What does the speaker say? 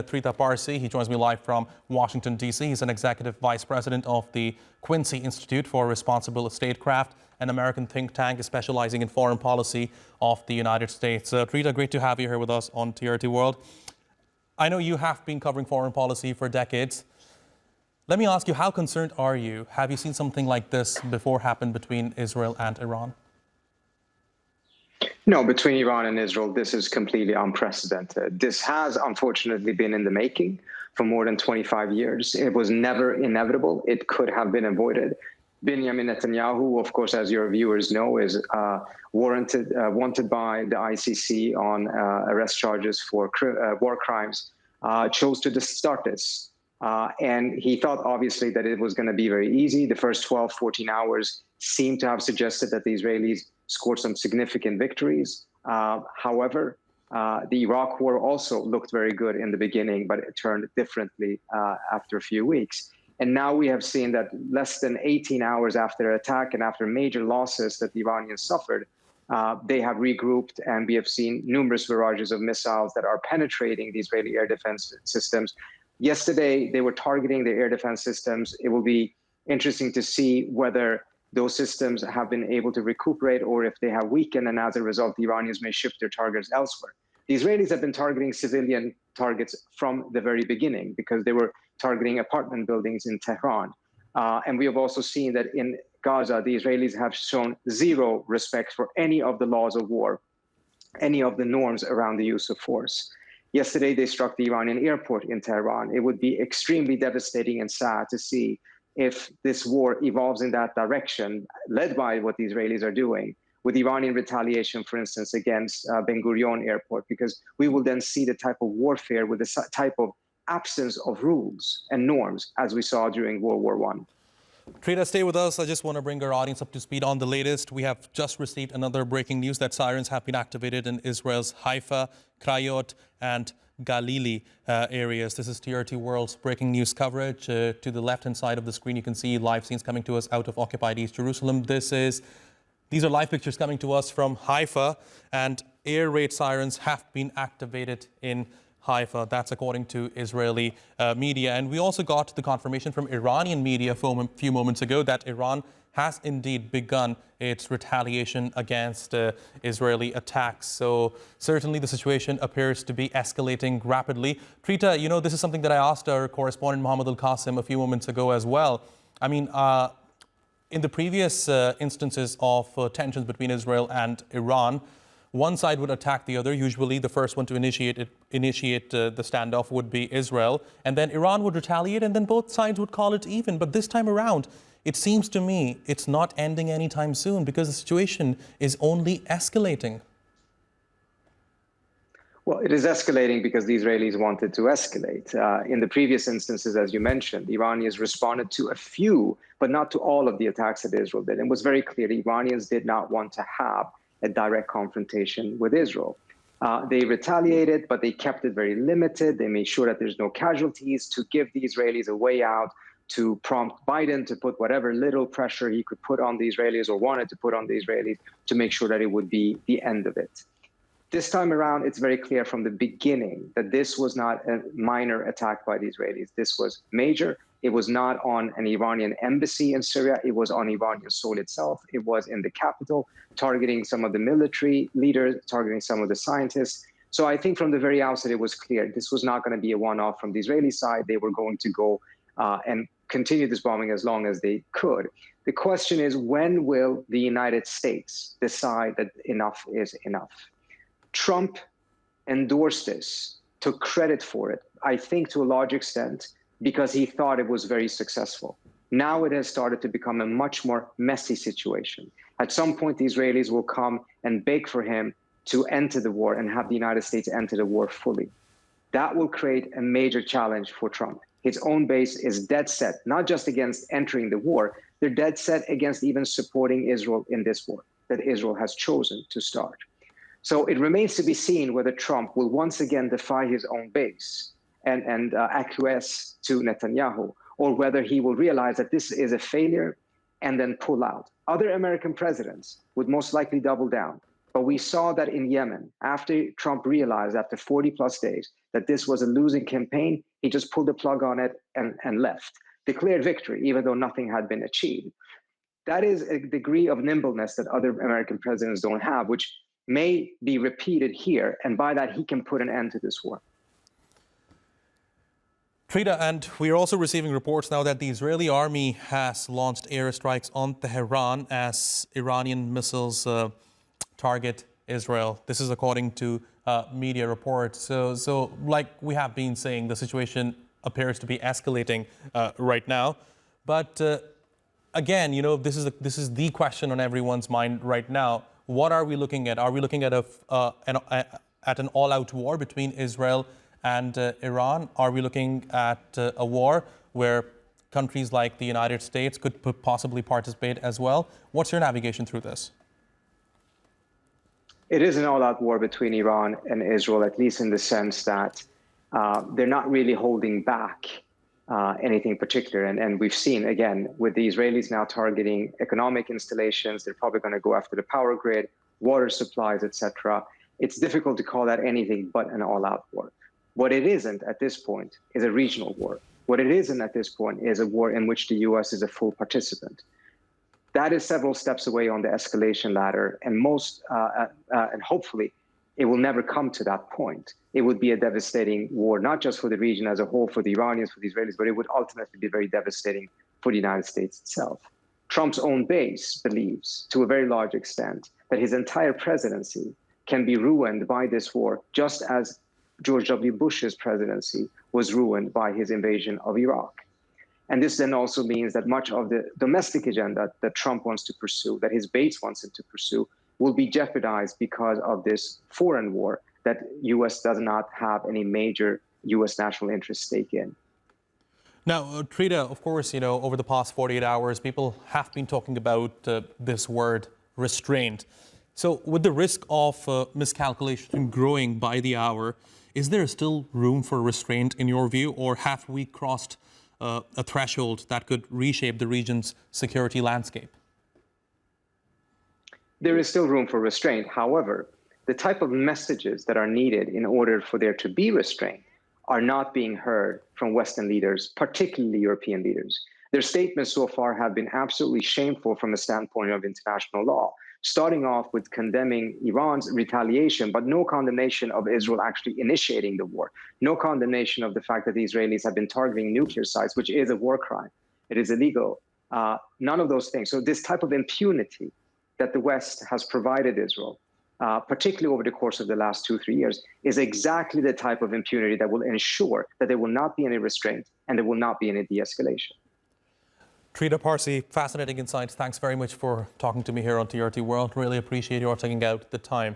Trita Parsi. He joins me live from Washington, D.C. He's an executive vice president of the Quincy Institute for Responsible Statecraft, an American think tank specializing in foreign policy of the United States. Trita, great to have you here with us on TRT World. I know you have been covering foreign policy for decades. Let me ask you, how concerned are you? Have you seen something like this before happen between Israel and Iran? No, between Iran and Israel, this is completely unprecedented. This has unfortunately been in the making for more than 25 years. It was never inevitable. It could have been avoided. Benjamin Netanyahu, of course, as your viewers know, is wanted by the ICC on arrest charges for war crimes, chose to start this. And he thought, obviously, that it was going to be very easy. The first 12, 14 hours seemed to have suggested that the Israelis scored some significant victories. However, the Iraq war also looked very good in the beginning, but it turned differently after a few weeks. And now we have seen that less than 18 hours after the attack and after major losses that the Iranians suffered, they have regrouped, and we have seen numerous barrages of missiles that are penetrating the Israeli air defense systems. Yesterday, they were targeting the air defense systems. It will be interesting to see whether those systems have been able to recuperate or if they have weakened, and as a result, the Iranians may shift their targets elsewhere. The Israelis have been targeting civilian targets from the very beginning because they were targeting apartment buildings in Tehran. And we have also seen that in Gaza, the Israelis have shown zero respect for any of the laws of war, any of the norms around the use of force. Yesterday, they struck the Iranian airport in Tehran. It would be extremely devastating and sad to see if this war evolves in that direction, led by what the Israelis are doing, with Iranian retaliation, for instance, against Ben Gurion Airport, because we will then see the type of warfare with the type of absence of rules and norms as we saw during World War I. Trita, stay with us. I just want to bring our audience up to speed on the latest. We have just received another breaking news that sirens have been activated in Israel's Haifa, Krayot, and Galilee areas. This is TRT World's breaking news coverage. To the left-hand side of the screen, you can see live scenes coming to us out of occupied East Jerusalem. These are live pictures coming to us from Haifa, and air raid sirens have been activated in Haifa. That's according to Israeli media. And we also got the confirmation from Iranian media a few moments ago that Iran has indeed begun its retaliation against Israeli attacks. So certainly the situation appears to be escalating rapidly. Trita, you know, this is something that I asked our correspondent Mohammed Al-Qasim a few moments ago as well. I mean, in the previous instances of tensions between Israel and Iran, one side would attack the other. Usually the first one to initiate the standoff would be Israel, and then Iran would retaliate, and then both sides would call it even. But this time around, it seems to me it's not ending anytime soon because the situation is only escalating. Well, it is escalating because the Israelis wanted to escalate. In the previous instances, as you mentioned, the Iranians responded to a few, but not to all of the attacks that Israel did. It was very clear the Iranians did not want to have a direct confrontation with Israel. They retaliated, but they kept it very limited. They made sure that there's no casualties to give the Israelis a way out, to prompt Biden to put whatever little pressure he could put on the Israelis or wanted to put on the Israelis to make sure that it would be the end of it. This time around, it's very clear from the beginning that this was not a minor attack by the Israelis. This was major. It was not on an Iranian embassy in Syria. It was on Iranian soil itself. It was in the capital, targeting some of the military leaders, targeting some of the scientists. So I think from the very outset, it was clear this was not going to be a one-off from the Israeli side. They were going to go and continue this bombing as long as they could. The question is, when will the United States decide that enough is enough? Trump endorsed this, took credit for it, I think to a large extent, because he thought it was very successful. Now it has started to become a much more messy situation. At some point, the Israelis will come and beg for him to enter the war and have the United States enter the war fully. That will create a major challenge for Trump. His own base is dead set, not just against entering the war, they're dead set against even supporting Israel in this war that Israel has chosen to start. So it remains to be seen whether Trump will once again defy his own base and acquiesce to Netanyahu, or whether he will realize that this is a failure and then pull out. Other American presidents would most likely double down. But we saw that in Yemen, after Trump realized after 40 plus days that this was a losing campaign, he just pulled the plug on it and left. Declared victory, even though nothing had been achieved. That is a degree of nimbleness that other American presidents don't have, which may be repeated here. And by that, he can put an end to this war. Trita, and we are also receiving reports now that the Israeli army has launched airstrikes on Tehran as Iranian missiles target Israel. This is according to media reports. So like we have been saying, the situation appears to be escalating right now. But again, you know, this is the question on everyone's mind right now. What are we looking at? Are we looking at an all-out war between Israel and Iran? Are we looking at a war where countries like the United States could possibly participate as well? What's your navigation through this? It is an all-out war between Iran and Israel, at least in the sense that they're not really holding back anything particular. And we've seen, again, with the Israelis now targeting economic installations, they're probably going to go after the power grid, water supplies, etc. It's difficult to call that anything but an all-out war. What it isn't at this point is a regional war. What it isn't at this point is a war in which the U.S. is a full participant. That is several steps away on the escalation ladder, and and hopefully it will never come to that point. It would be a devastating war, not just for the region as a whole, for the Iranians, for the Israelis, but it would ultimately be very devastating for the United States itself. Trump's own base believes, to a very large extent, that his entire presidency can be ruined by this war, just as George W. Bush's presidency was ruined by his invasion of Iraq. And this then also means that much of the domestic agenda that Trump wants to pursue, that his base wants him to pursue, will be jeopardized because of this foreign war that U.S. does not have any major U.S. national interest stake in. Now, Trita, of course, you know, over the past 48 hours, people have been talking about this word restraint. So with the risk of miscalculation growing by the hour, is there still room for restraint in your view, or have we crossed a threshold that could reshape the region's security landscape? There is still room for restraint. However, the type of messages that are needed in order for there to be restraint are not being heard from Western leaders, particularly European leaders. Their statements so far have been absolutely shameful from the standpoint of international law, starting off with condemning Iran's retaliation, but no condemnation of Israel actually initiating the war, no condemnation of the fact that the Israelis have been targeting nuclear sites, which is a war crime. It is illegal. None of those things. So this type of impunity that the West has provided Israel, particularly over the course of the last 2-3 years, is exactly the type of impunity that will ensure that there will not be any restraint and there will not be any de-escalation. Trita Parsi, fascinating insights. Thanks very much for talking to me here on TRT World. Really appreciate your taking out the time.